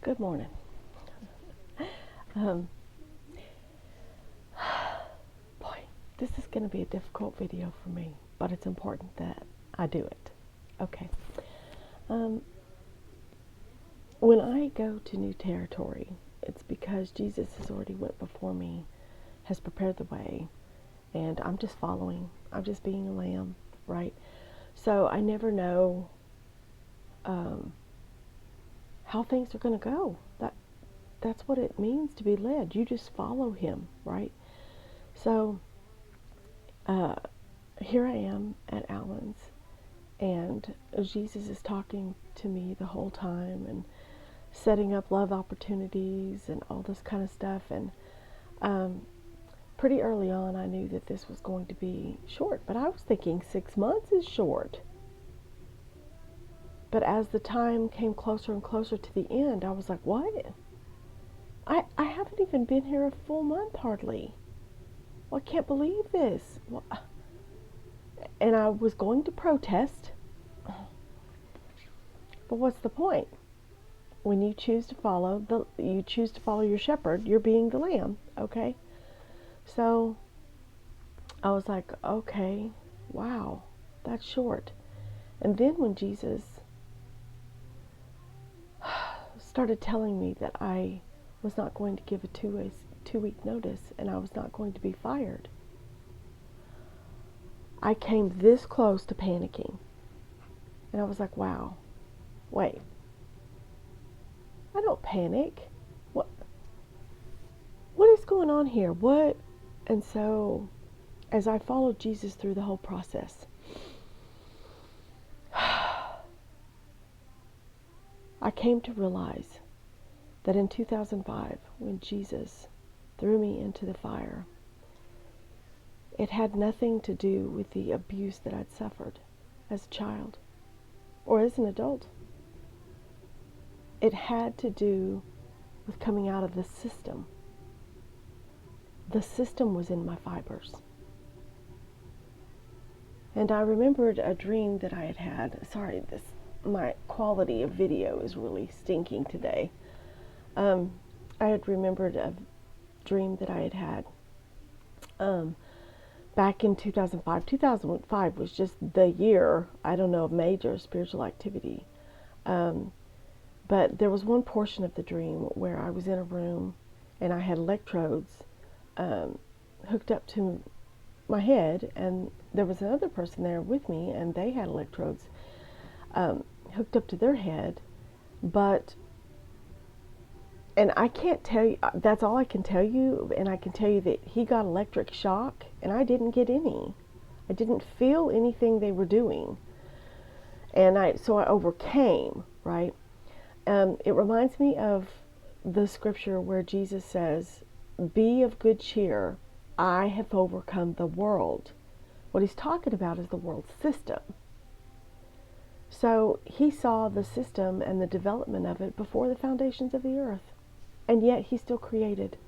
Good morning. Um, Boy, this is going to be a difficult video for me, but it's important that I do it. Okay. Um, when I go to new territory, it's because Jesus has already went before me, has prepared the way, and I'm just following. I'm just being a lamb, right? So I never know how things are going to go. That's what it means to be led. You just follow him, right? So here I am at Allen's, and Jesus is talking to me the whole time and setting up love opportunities and all this kind of stuff. And pretty early on, I knew that this was going to be short, but I was thinking 6 months is short. But as the time came closer and closer to the end, I was like, what? I haven't even been here a full month hardly. Well, I can't believe this. Well, and I was going to protest, but what's the point? When you choose to follow your shepherd, you're being the lamb, okay? So I was like, okay, wow, that's short. And then when Jesus started telling me that I was not going to give a two-week notice and I was not going to be fired, I came this close to panicking. And I was like, wow, wait, I don't panic. What is going on here? What? And so as I followed Jesus through the whole process, I came to realize that in 2005, when Jesus threw me into the fire, it had nothing to do with the abuse that I'd suffered as a child or as an adult. It had to do with coming out of the system. The system was in my fibers. And I remembered a dream that I had had. Sorry, my quality of video is really stinking today. I had remembered a dream that I had had back in 2005. 2005 was just the year, I don't know, of major spiritual activity. But there was one portion of the dream where I was in a room and I had electrodes hooked up to my head, and there was another person there with me and they had electrodes hooked up to their head. And I can't tell you, that's all I can tell you, and I can tell you that he got electric shock and I didn't get any. I didn't feel anything they were doing. And so I overcame, right? It reminds me of the scripture where Jesus says, be of good cheer, I have overcome the world. What he's talking about is the world system. So he saw the system and the development of it before the foundations of the earth. And yet he still created.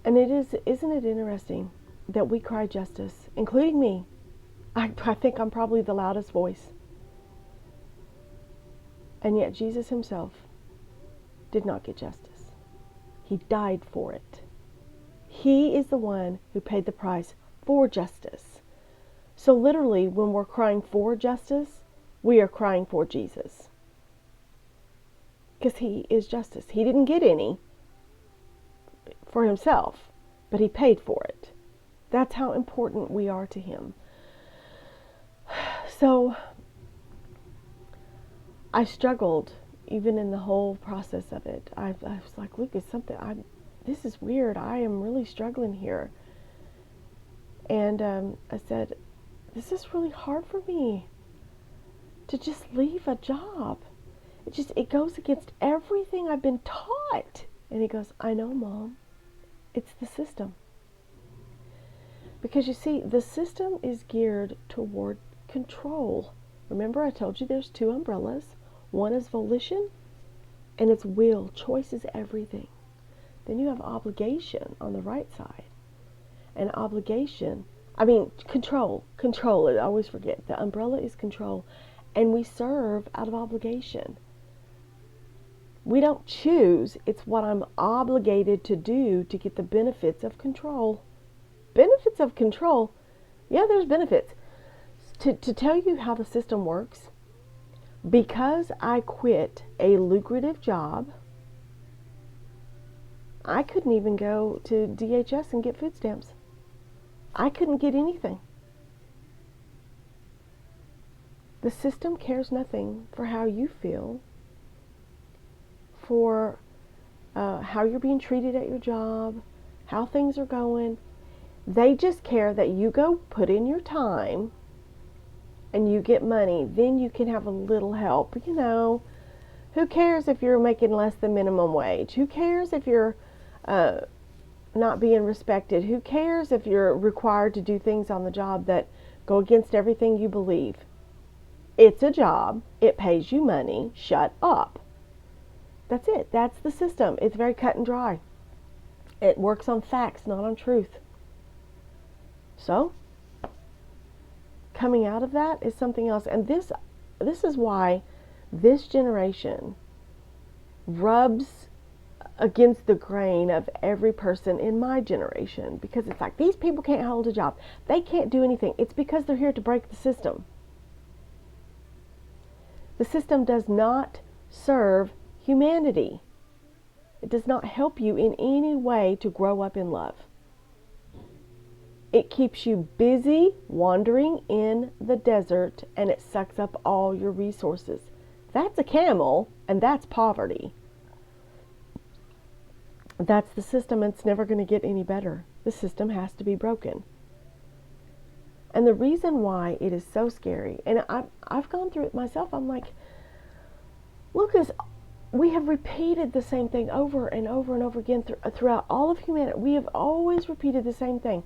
And isn't it interesting that we cry justice, including me? I think I'm probably the loudest voice. And yet Jesus himself did not get justice. He died for it. He is the one who paid the price for justice. So literally, when we're crying for justice, we are crying for Jesus. Because he is justice. He didn't get any for himself, but he paid for it. That's how important we are to him. So I struggled even in the whole process of it. I was like, look, it's something, this is weird. I am really struggling here. And I said, this is really hard for me to just leave a job. It goes against everything I've been taught. And he goes, I know, Mom. It's the system. Because you see, the system is geared toward control. Remember, I told you there's two umbrellas. One is volition, and it's will. Choice is everything. Then you have obligation on the right side. And control. I always forget. The umbrella is control. And we serve out of obligation. We don't choose. It's what I'm obligated to do to get the benefits of control. Benefits of control? Yeah, there's benefits. To tell you how the system works, because I quit a lucrative job, I couldn't even go to DHS and get food stamps. I couldn't get anything. The system cares nothing for how you feel, for how you're being treated at your job, how things are going. They just care that you go put in your time and you get money. Then you can have a little help. You know, who cares if you're making less than minimum wage? Who cares if you're not being respected? Who cares if you're required to do things on the job that go against everything you believe? It's a job. It pays you money. Shut up. That's it. That's the system. It's very cut and dry. It works on facts, not on truth. So, coming out of that is something else. And this is why this generation rubs against the grain of every person in my generation, because it's like, these people can't hold a job. They can't do anything. It's because they're here to break the system. The system does not serve humanity. It does not help you in any way to grow up in love. It keeps you busy wandering in the desert, and it sucks up all your resources. That's a camel, and that's poverty. That's the system, and it's never going to get any better. The system has to be broken. And the reason why it is so scary, and I've gone through it myself, I'm like, Lucas, we have repeated the same thing over and over and over again throughout all of humanity. We have always repeated the same thing.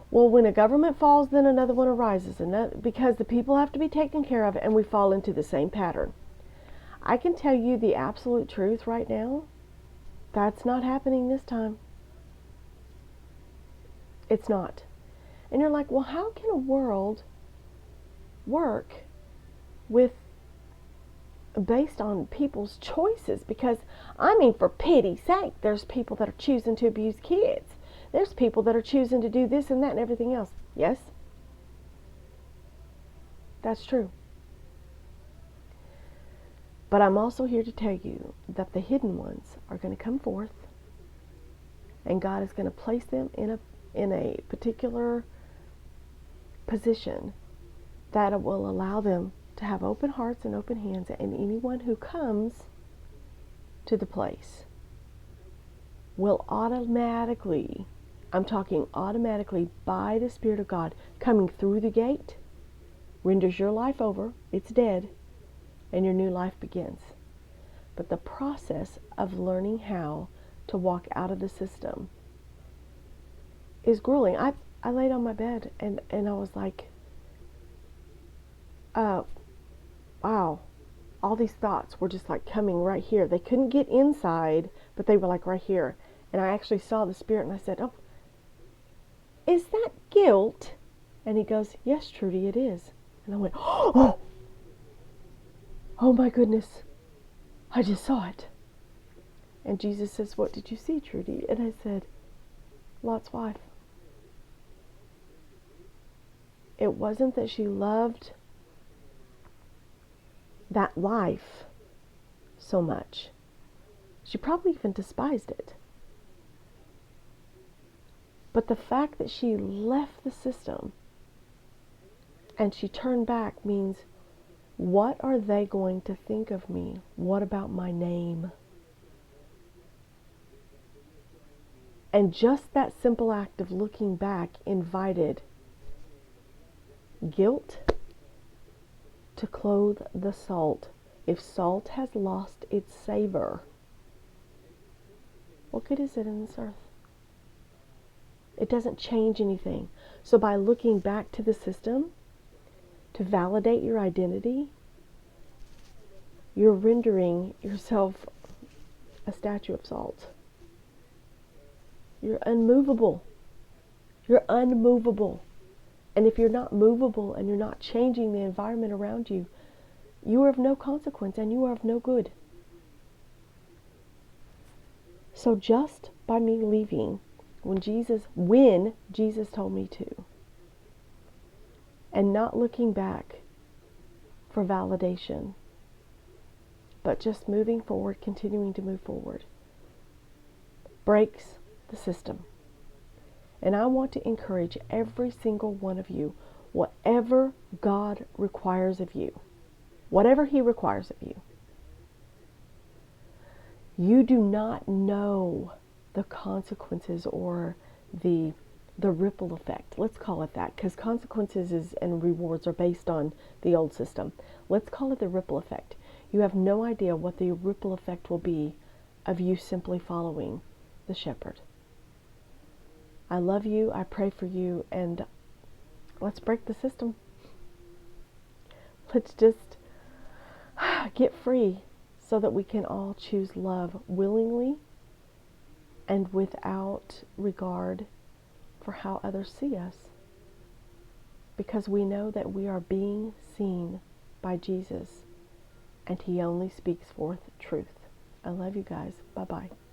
Well, when a government falls, then another one arises, and because the people have to be taken care of, and we fall into the same pattern. I can tell you the absolute truth right now. That's not happening this time. It's not. And you're like, well, how can a world work based on people's choices? Because, I mean, for pity's sake, there's people that are choosing to abuse kids. There's people that are choosing to do this and that and everything else. Yes? That's true. But I'm also here to tell you that the hidden ones are going to come forth, and God is going to place them in a particular position that will allow them to have open hearts and open hands, and anyone who comes to the place will automatically, I'm talking automatically, by the Spirit of God coming through the gate, renders your life over. It's dead, and your new life begins. But the process of learning how to walk out of the system is grueling. I laid on my bed and I was like, wow, all these thoughts were just like coming right here. They couldn't get inside, but they were like right here. And I actually saw the Spirit, and I said, oh, is that guilt? And he goes, yes, Trudy, it is. And I went, oh my goodness, I just saw it. And Jesus says, what did you see, Trudy? And I said, Lot's wife. It wasn't that she loved that life so much. She probably even despised it. But the fact that she left the system and she turned back means, what are they going to think of me? What about my name? And just that simple act of looking back invited guilt to clothe the salt. If salt has lost its savor, what good is it in this earth? It doesn't change anything. So by looking back to the system to validate your identity, you're rendering yourself a statue of salt. You're unmovable. You're unmovable. And if you're not movable and you're not changing the environment around you, you are of no consequence and you are of no good. So just by me leaving when Jesus told me to, and not looking back for validation, but just moving forward, continuing to move forward, breaks the system. And I want to encourage every single one of you, whatever God requires of you, whatever He requires of you, you do not know the consequences or the ripple effect. Let's call it that, because consequences and rewards are based on the old system. Let's call it the ripple effect. You have no idea what the ripple effect will be of you simply following the shepherd. I love you, I pray for you, and let's break the system. Let's just get free so that we can all choose love willingly and without regard for how others see us. Because we know that we are being seen by Jesus, and He only speaks forth truth. I love you guys. Bye-bye.